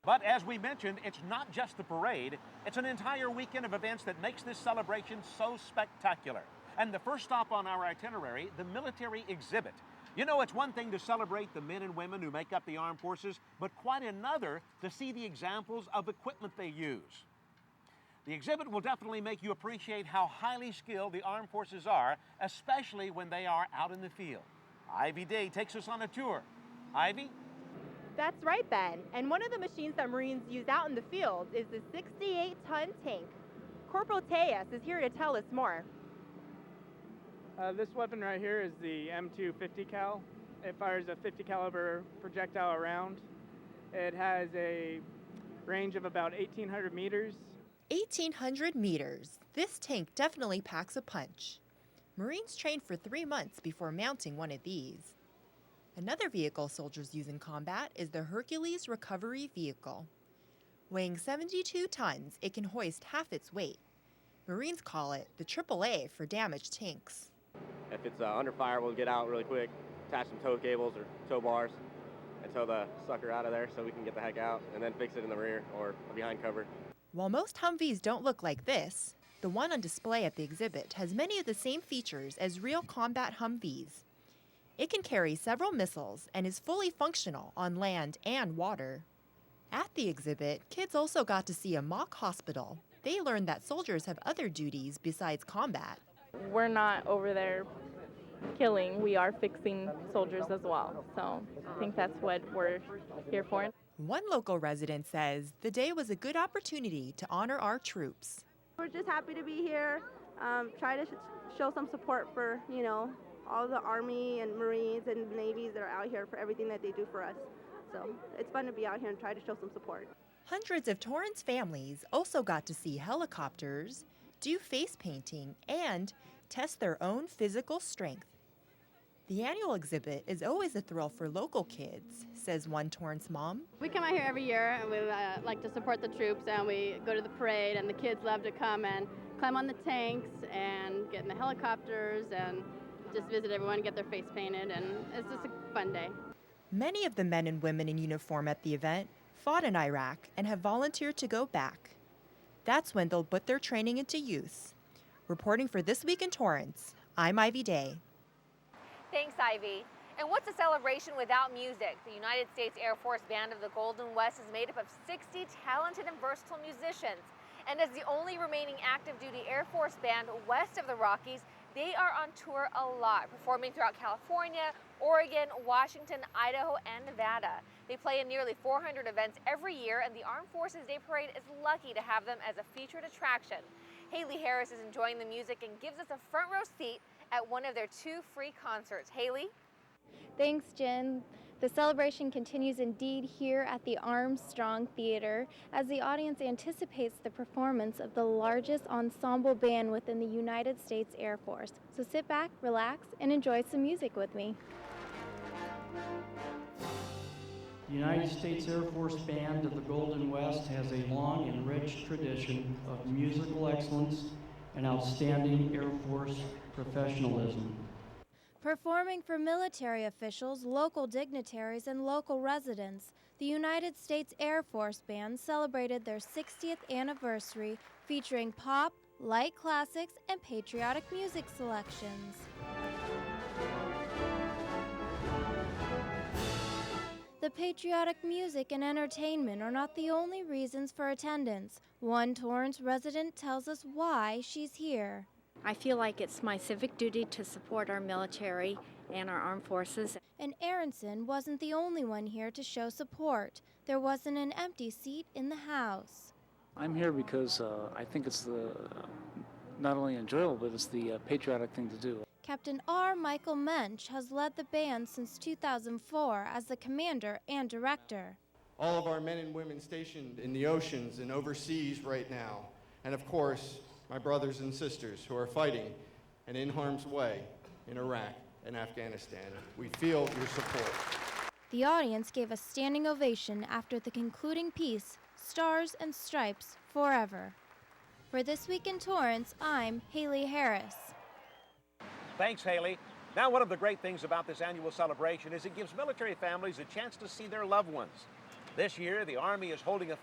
But as we mentioned, it's not just the parade, it's an entire weekend of events that makes this celebration so spectacular. And the first stop on our itinerary, the military exhibit. You know, it's one thing to celebrate the men and women who make up the armed forces, but quite another to see the examples of equipment they use. The exhibit will definitely make you appreciate how highly skilled the armed forces are, especially when they are out in the field. Ivy Day takes us on a tour. Ivy? That's right, Ben. And one of the machines that Marines use out in the field is the 68-ton tank. Corporal Tejas is here to tell us more. This weapon right here is the M250 cal. It fires a 50 caliber projectile round. It has a range of about 1,800 meters. 1,800 meters. This tank definitely packs a punch. Marines train for 3 months before mounting one of these. Another vehicle soldiers use in combat is the Hercules Recovery Vehicle. Weighing 72 tons, it can hoist half its weight. Marines call it the AAA for damaged tanks. If it's under fire, we'll get out really quick, attach some tow cables or tow bars, and tow the sucker out of there so we can get the heck out, and then fix it in the rear or behind cover. While most Humvees don't look like this, the one on display at the exhibit has many of the same features as real combat Humvees. It can carry several missiles and is fully functional on land and water. At the exhibit, kids also got to see a mock hospital. They learned that soldiers have other duties besides combat. We're not over there killing, we are fixing soldiers as well. So I think that's what we're here for. One local resident says the day was a good opportunity to honor our troops. We're just happy to be here, try to show some support for, all the Army and Marines and Navies that are out here for everything that they do for us. So it's fun to be out here and try to show some support. Hundreds of Torrance families also got to see helicopters, do face painting, and test their own physical strength. The annual exhibit is always a thrill for local kids, says one Torrance mom. We come out here every year and we like to support the troops, and we go to the parade, and the kids love to come and climb on the tanks and get in the helicopters and just visit everyone, get their face painted, and it's just a fun day. Many of the men and women in uniform at the event fought in Iraq and have volunteered to go back. That's when they'll put their training into use. Reporting for This Week in Torrance, I'm Ivy Day. Thanks, Ivy. And what's a celebration without music? The United States Air Force Band of the Golden West is made up of 60 talented and versatile musicians. And as the only remaining active duty Air Force band west of the Rockies, they are on tour a lot, performing throughout California, Oregon, Washington, Idaho, and Nevada. They play in nearly 400 events every year, and the Armed Forces Day Parade is lucky to have them as a featured attraction. Haley Harris is enjoying the music and gives us a front row seat at one of their 2 free concerts. Haley? Thanks, Jen. The celebration continues indeed here at the Armstrong Theater as the audience anticipates the performance of the largest ensemble band within the United States Air Force. So sit back, relax, and enjoy some music with me. The United States Air Force Band of the Golden West has a long and rich tradition of musical excellence and outstanding Air Force professionalism. Performing for military officials, local dignitaries, and local residents, the United States Air Force Band celebrated their 60th anniversary featuring pop, light classics, and patriotic music selections. The patriotic music and entertainment are not the only reasons for attendance. One Torrance resident tells us why she's here. I feel like it's my civic duty to support our military and our armed forces. And Aronson wasn't the only one here to show support. There wasn't an empty seat in the house. I'm here because I think it's not only enjoyable, but it's the patriotic thing to do. Captain R. Michael Mensch has led the band since 2004 as the commander and director. All of our men and women stationed in the oceans and overseas right now, and of course, my brothers and sisters who are fighting and in harm's way in Iraq and Afghanistan. We feel your support. The audience gave a standing ovation after the concluding piece, Stars and Stripes Forever. For This Week in Torrance, I'm Haley Harris. Thanks, Haley. Now, one of the great things about this annual celebration is it gives military families a chance to see their loved ones. This year, the Army is holding a